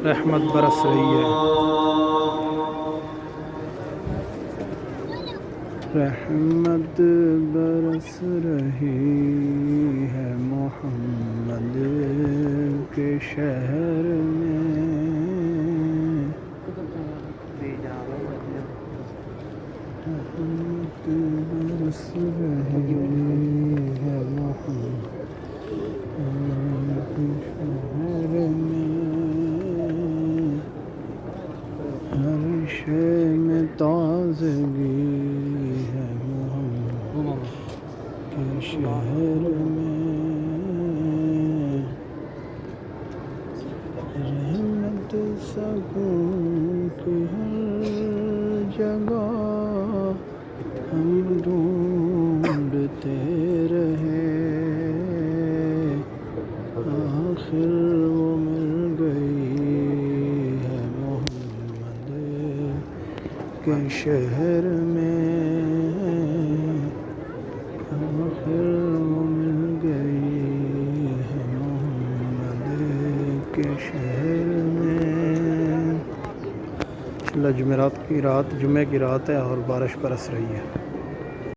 رحمت برس رہی ہے، رحمت برس رہی ہے محمد کے شہر میں، رحمت برس رہی ہے محمد کے شہر میں، ہر شے میں تازگی ہے محمد کے شہر میں، رحمت سکون کی ہر جگہ ہم ڈھونڈتے رہے، آخر وہ مل گئی ہے محمد کے شہر میں، آخر وہ مل گئی ہے محمد کے شہر میں۔ جمعرات کی رات، جمعے کی رات ہے اور بارش برس رہی ہے۔